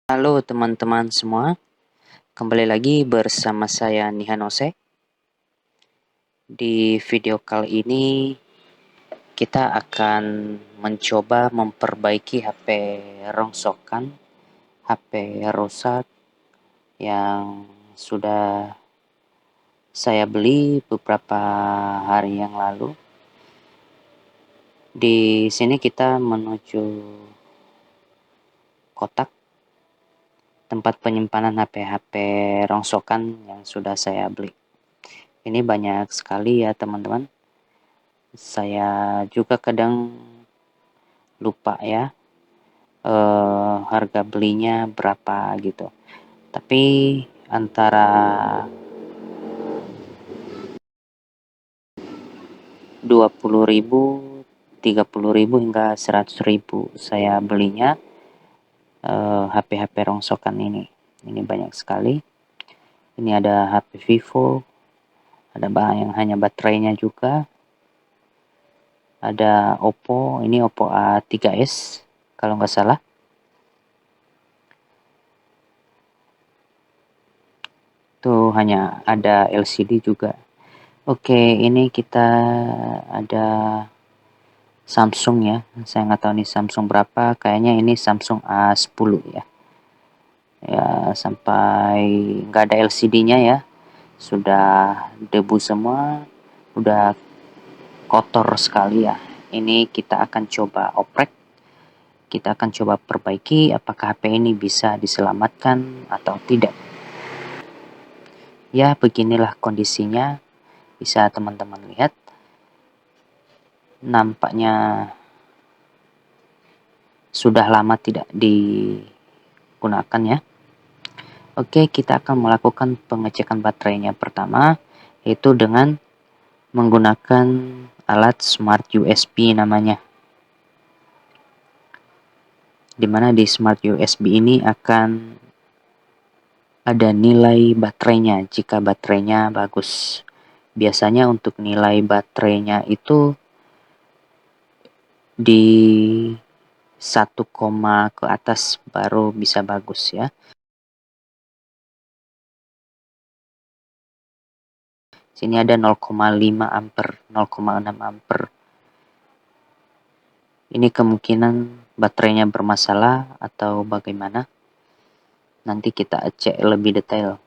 Halo teman-teman semua, kembali lagi bersama saya Nihanose. Di video kali ini kita akan mencoba memperbaiki HP rongsokan, HP rusak yang sudah saya beli beberapa hari yang lalu. Di sini kita menuju kotak tempat penyimpanan HP-HP rongsokan yang sudah saya beli. Ini banyak sekali ya teman-teman. Saya juga kadang lupa ya harga belinya berapa gitu. Tapi antara 20.000, 30.000 hingga 100.000 saya belinya HP-HP rongsokan ini. Ini banyak sekali. Ini ada HP Vivo, ada yang hanya baterainya juga. Ada Oppo, ini Oppo A3s kalau nggak salah. Tuh hanya ada LCD juga. Oke, ini kita ada Samsung ya. Saya nggak tahu nih Samsung berapa. Kayaknya ini Samsung A10 ya. Ya, sampai nggak ada LCD-nya ya. Sudah debu semua. Udah kotor sekali ya. Ini kita akan coba oprek. Kita akan coba perbaiki apakah HP ini bisa diselamatkan atau tidak. Ya, beginilah kondisinya. Bisa teman-teman lihat. Nampaknya sudah lama tidak digunakan ya. Oke, kita akan melakukan pengecekan baterainya pertama, yaitu dengan menggunakan alat Smart USB namanya. Dimana di Smart USB ini akan ada nilai baterainya jika baterainya bagus. Biasanya untuk nilai baterainya itu di 1, ke atas baru bisa bagus ya. Sini ada 0,5 ampere, 0,6 ampere. Ini kemungkinan baterainya bermasalah atau bagaimana. Nanti kita cek lebih detail.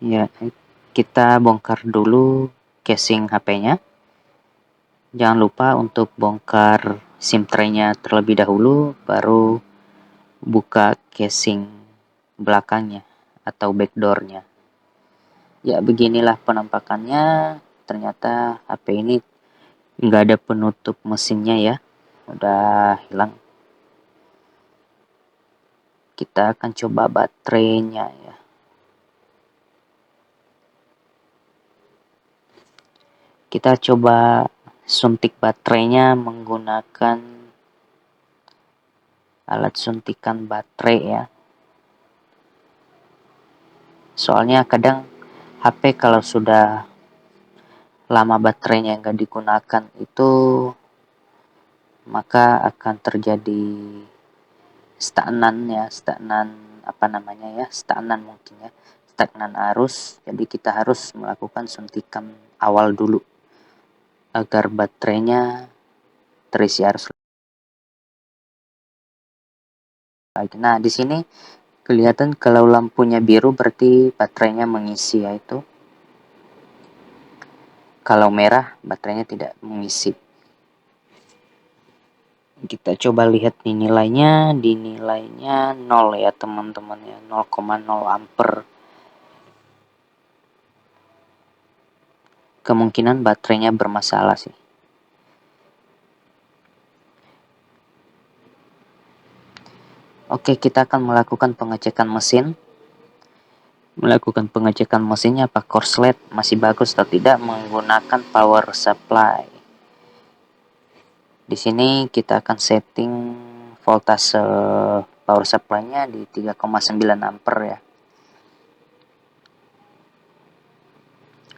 Ya, kita bongkar dulu casing HP-nya. Jangan lupa untuk bongkar SIM tray-nya terlebih dahulu, baru buka casing belakangnya atau backdoor-nya. Ya, beginilah penampakannya. Ternyata HP ini nggak ada penutup mesinnya ya. Udah hilang. Kita akan coba baterainya ya. Kita coba suntik baterainya menggunakan alat suntikan baterai ya. Soalnya kadang HP kalau sudah lama baterainya nggak digunakan itu maka akan terjadi stagnan ya, stagnan mungkin ya, stagnan arus. Jadi kita harus melakukan suntikan awal dulu agar baterainya terisi arus lagi. Nah, di sini kelihatan kalau lampunya biru berarti baterainya mengisi, yaitu kalau merah baterainya tidak mengisi. Kita coba lihat di nilainya 0 ya teman-teman ya, 0,0 ampere. Kemungkinan baterainya bermasalah sih. Oke, kita akan melakukan pengecekan mesin. Melakukan pengecekan mesinnya apa korslet masih bagus atau tidak menggunakan power supply. Di sini kita akan setting voltase power supply-nya di 3,9 ampere ya.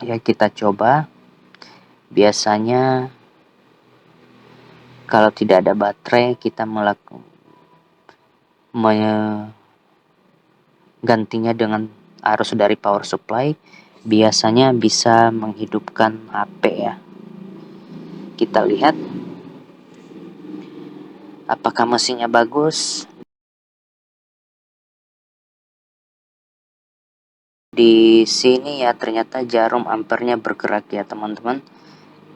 Ya, kita coba Biasanya kalau tidak ada baterai, kita menggantinya dengan arus dari power supply, biasanya bisa menghidupkan HP ya. Kita lihat apakah mesinnya bagus. Di sini ya ternyata jarum ampernya bergerak ya teman-teman.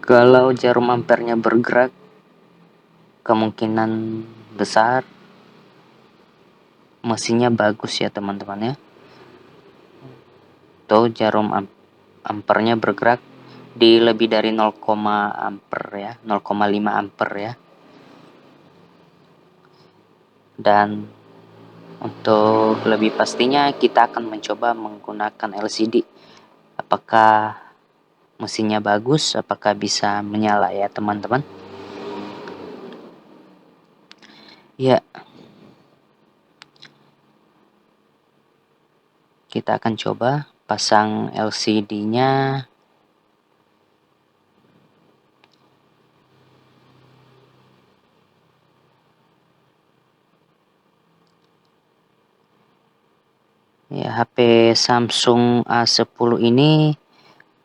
Kalau jarum ampernya bergerak, kemungkinan besar mesinnya bagus ya teman-teman ya. Tuh jarum ampernya bergerak di lebih dari 0, ampere ya, 0,5 ampere ya. Dan untuk lebih pastinya kita akan mencoba menggunakan LCD. Apakah mesinnya bagus, apakah bisa menyala ya teman-teman. Ya, kita akan coba pasang LCD-nya. Ya, HP Samsung A10 ini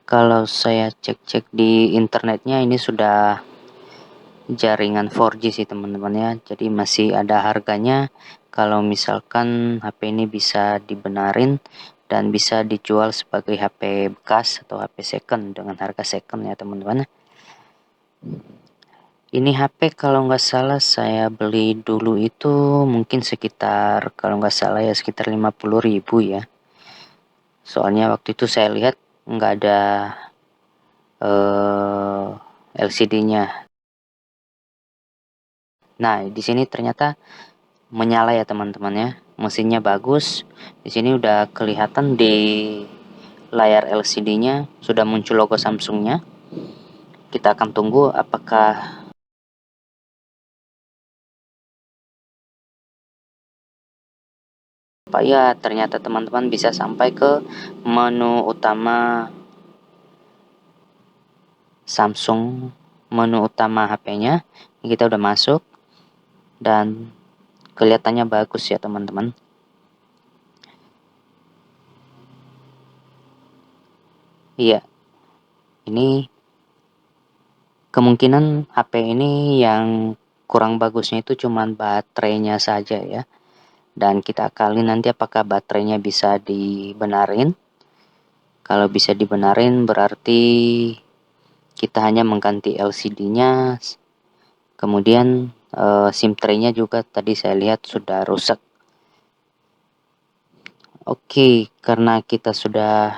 kalau saya cek-cek di internetnya ini sudah jaringan 4G sih teman-teman ya. Jadi masih ada harganya kalau misalkan HP ini bisa dibenarin dan bisa dijual sebagai HP bekas atau HP second dengan harga second ya teman-teman. Ini HP kalau nggak salah saya beli dulu itu mungkin sekitar, kalau nggak salah ya sekitar 50.000 ya. Soalnya waktu itu saya lihat nggak ada LCD-nya. Nah, di sini ternyata menyala ya teman-teman ya. Mesinnya bagus. Di sini udah kelihatan di layar LCD-nya sudah muncul logo Samsung-nya. Kita akan tunggu apakah ya ternyata teman-teman bisa sampai ke menu utama Samsung, menu utama HP-nya. Kita udah masuk dan kelihatannya bagus ya teman-teman. Iya, ini kemungkinan HP ini yang kurang bagusnya itu cuman baterainya saja ya. Dan kita kali nanti apakah baterainya bisa dibenarin. Kalau bisa dibenarin berarti kita hanya mengganti LCD-nya. Kemudian SIM tray-nya juga tadi saya lihat sudah rusak. Oke, karena kita sudah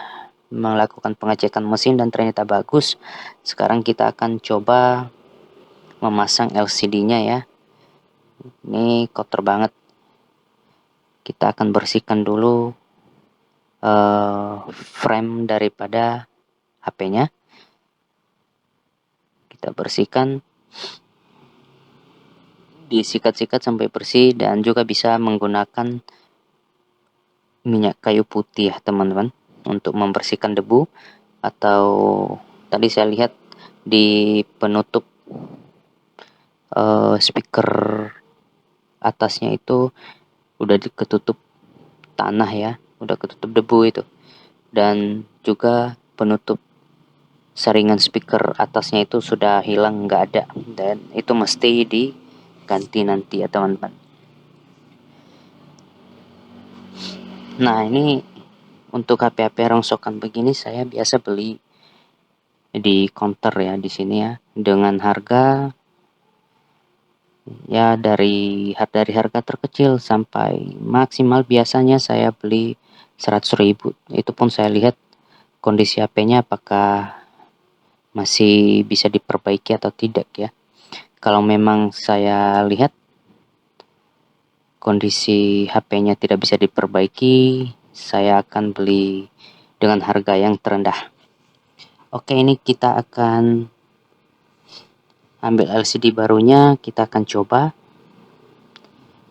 melakukan pengecekan mesin dan ternyata bagus, sekarang kita akan coba memasang LCD-nya ya. Ini kotor banget. Kita akan bersihkan dulu frame daripada HP-nya. Kita bersihkan, disikat-sikat sampai bersih, dan juga bisa menggunakan minyak kayu putih ya teman-teman untuk membersihkan debu. Atau tadi saya lihat di penutup speaker atasnya itu udah ketutup tanah ya, udah ketutup debu itu. Dan juga penutup saringan speaker atasnya itu sudah hilang, nggak ada, dan itu mesti diganti nanti ya teman-teman. Nah, ini untuk HP-HP rongsokan begini saya biasa beli di counter ya di sini ya, dengan harga ya dari harga terkecil sampai maksimal biasanya saya beli 100.000. Itu pun saya lihat kondisi HP-nya apakah masih bisa diperbaiki atau tidak ya. Kalau memang saya lihat kondisi HP-nya tidak bisa diperbaiki, saya akan beli dengan harga yang terendah. Oke, ini kita akan ambil LCD barunya, kita akan coba.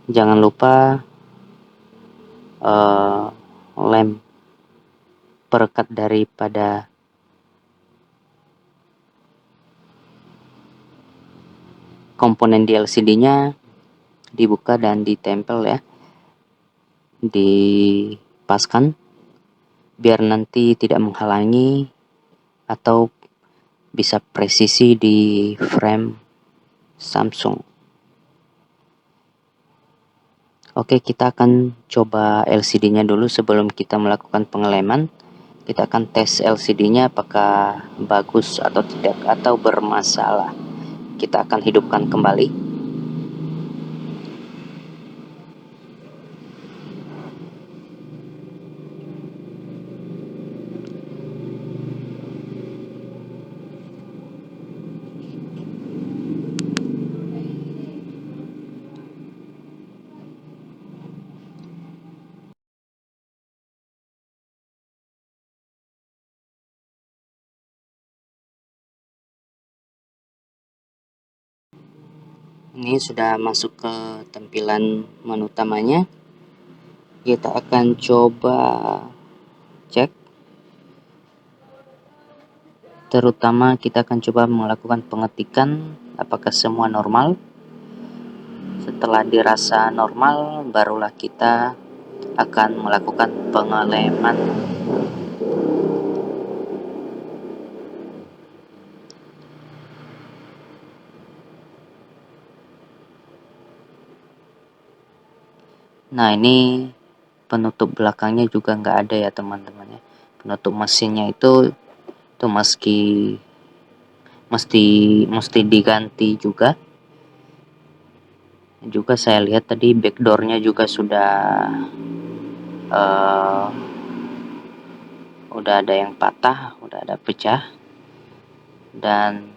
Jangan lupa lem perekat daripada komponen di LCD-nya dibuka dan ditempel ya, dipaskan biar nanti tidak menghalangi atau bisa presisi di frame Samsung. Oke, kita akan coba LCD-nya dulu sebelum kita melakukan pengeleman. Kita akan tes LCD-nya apakah bagus atau tidak atau bermasalah. Kita akan hidupkan kembali. Ini sudah masuk ke tampilan menu utamanya. Kita akan coba cek. Terutama kita akan coba melakukan pengetikan apakah semua normal. Setelah dirasa normal, barulah kita akan melakukan pengeleman. Nah, ini penutup belakangnya juga nggak ada ya teman-teman ya. Penutup mesinnya itu mesti diganti juga. Juga saya lihat tadi backdoornya juga uh, udah ada yang patah, udah ada pecah, dan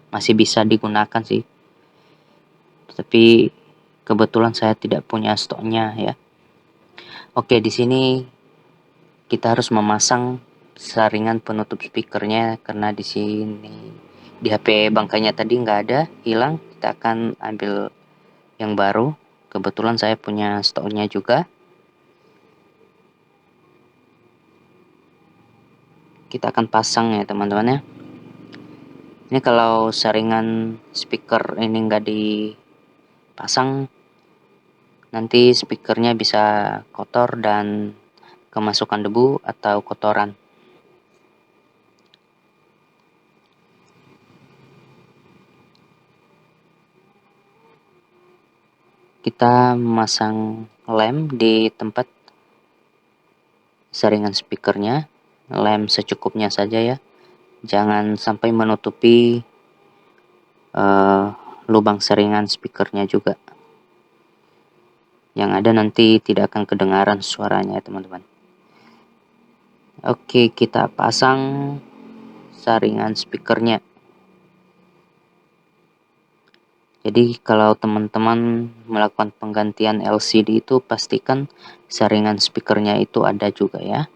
masih bisa digunakan sih. Tapi kebetulan saya tidak punya stoknya ya. Oke, di sini kita harus memasang saringan penutup speakernya karena di sini di HP bangkainya tadi nggak ada, hilang. Kita akan ambil yang baru. Kebetulan saya punya stoknya juga. Kita akan pasang ya teman-teman ya. Ini kalau saringan speaker ini nggak dipasang, nanti speakernya bisa kotor dan kemasukan debu atau kotoran. Kita memasang lem di tempat saringan speakernya, lem secukupnya saja ya, jangan sampai menutupi lubang saringan speakernya juga. Yang ada nanti tidak akan kedengaran suaranya ya teman-teman. Oke, kita pasang saringan speakernya. Jadi kalau teman-teman melakukan penggantian LCD itu pastikan saringan speakernya itu ada juga ya.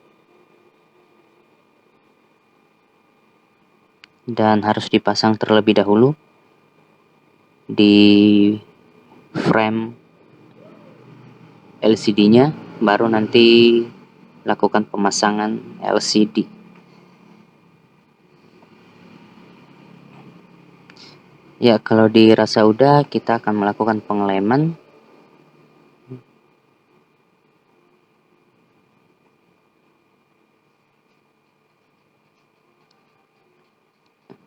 Dan harus dipasang terlebih dahulu di frame LCD-nya, baru nanti lakukan pemasangan LCD. Ya, kalau dirasa udah, kita akan melakukan pengeleman.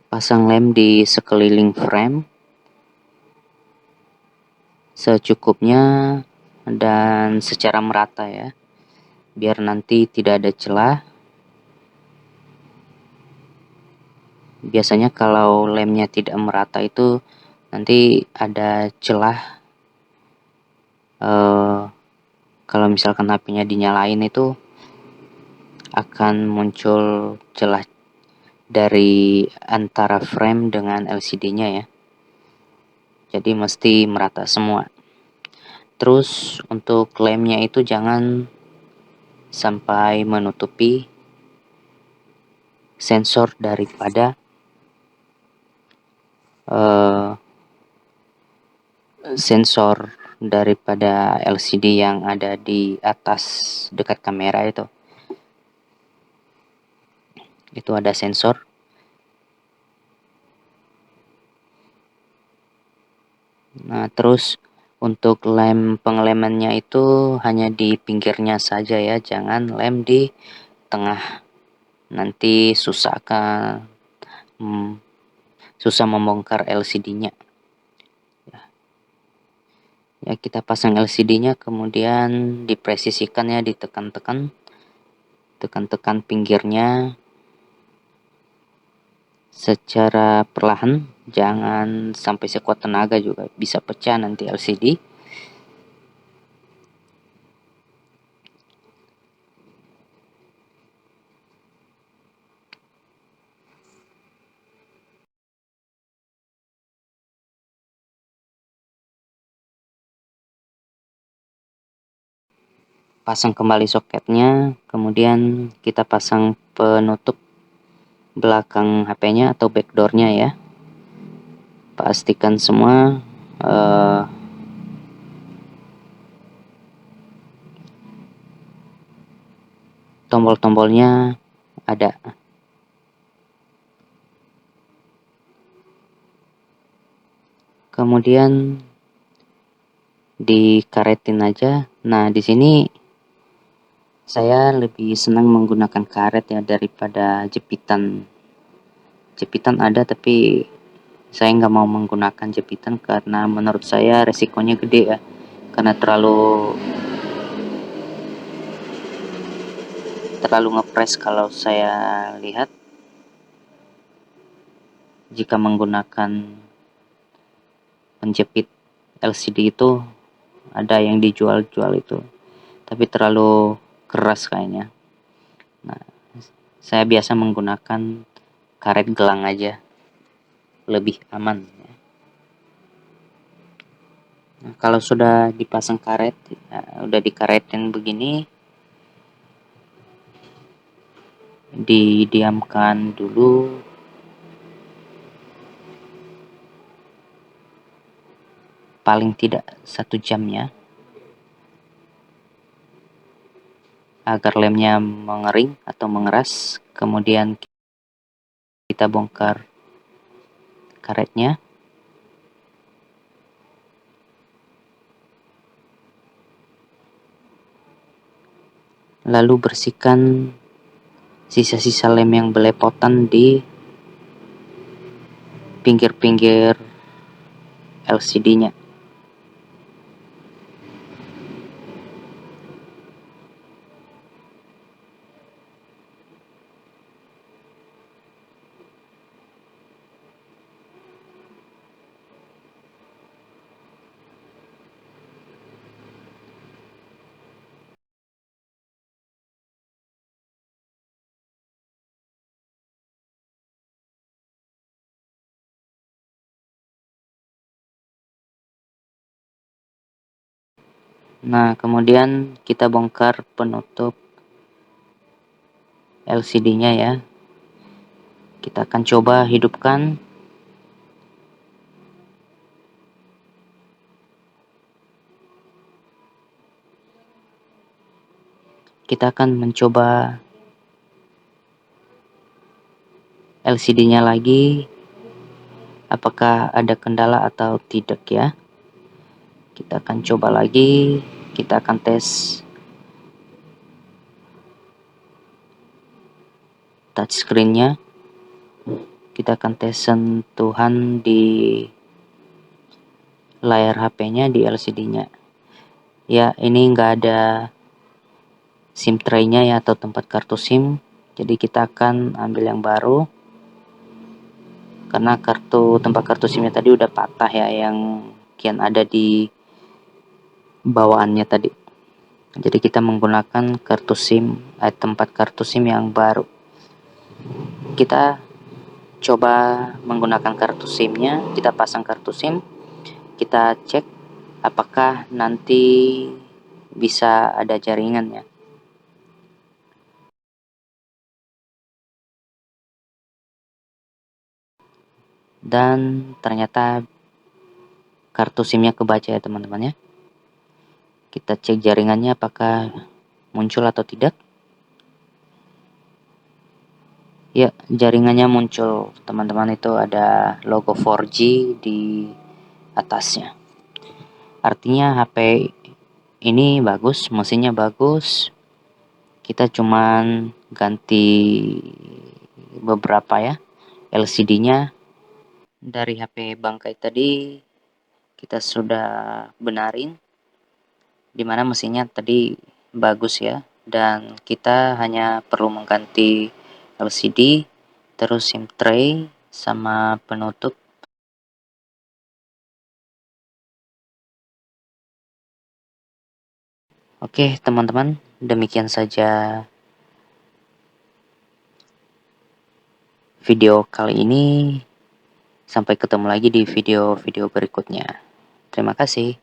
Pasang lem di sekeliling frame secukupnya dan secara merata ya, biar nanti tidak ada celah. Biasanya kalau lemnya tidak merata itu nanti ada celah. Kalau misalkan HP-nya dinyalain itu akan muncul celah dari antara frame dengan LCD-nya ya. Jadi mesti merata semua. Terus untuk lemnya itu jangan sampai menutupi sensor daripada LCD yang ada di atas dekat kamera itu. Itu ada sensor. Nah, terus untuk lem pengelemannya itu hanya di pinggirnya saja ya, jangan lem di tengah. Nanti hmm, susah membongkar LCD-nya. Ya, kita pasang LCD-nya, kemudian dipresisikan ya, tekan-tekan pinggirnya secara perlahan, jangan sampai sekuat tenaga juga, bisa pecah nanti LCD. Pasang kembali soketnya, kemudian kita pasang penutup belakang HP-nya atau backdoor-nya ya. Pastikan semua tombol-tombolnya ada. Kemudian dikaretin aja. Nah, di sini saya lebih senang menggunakan karet ya daripada jepitan. Jepitan ada, tapi saya nggak mau menggunakan jepitan karena menurut saya resikonya gede ya. Karena terlalu ngepres kalau saya lihat jika menggunakan penjepit LCD itu, ada yang dijual-jual itu, tapi terlalu keras kayaknya. Nah, saya biasa menggunakan karet gelang aja, lebih aman. Nah, kalau sudah dipasang karet, udah dikaretin begini, didiamkan dulu paling tidak 1 jam ya, agar lemnya mengering atau mengeras. Kemudian kita bongkar karetnya, lalu bersihkan sisa-sisa lem yang belepotan di pinggir-pinggir LCD-nya. Nah, kemudian kita bongkar penutup LCD-nya ya. Kita akan coba hidupkan. Kita akan mencoba LCD-nya lagi, apakah ada kendala atau tidak ya. Kita akan coba lagi, kita akan tes touchscreen-nya. Kita akan tes sentuhan di layar HP-nya, di LCD-nya. Ya, ini nggak ada SIM tray-nya ya, atau tempat kartu SIM. Jadi kita akan ambil yang baru, karena tempat kartu SIM-nya tadi udah patah ya, yang kian ada di bawaannya tadi. Jadi kita menggunakan kartu SIM, tempat kartu SIM yang baru. Kita coba menggunakan kartu SIM-nya, kita pasang kartu SIM, kita cek apakah nanti bisa ada jaringannya. Dan ternyata kartu SIM-nya kebaca ya teman-teman ya. Kita cek jaringannya apakah muncul atau tidak. Ya, jaringannya muncul teman-teman, itu ada logo 4G di atasnya. Artinya HP ini bagus, mesinnya bagus. Kita cuman ganti beberapa ya LCD-nya. Dari HP bangkai tadi kita sudah benarin dimana mesinnya tadi bagus ya, dan kita hanya perlu mengganti LCD, terus SIM tray sama penutup. Oke teman-teman, demikian saja video kali ini. Sampai ketemu lagi di video-video berikutnya. Terima kasih.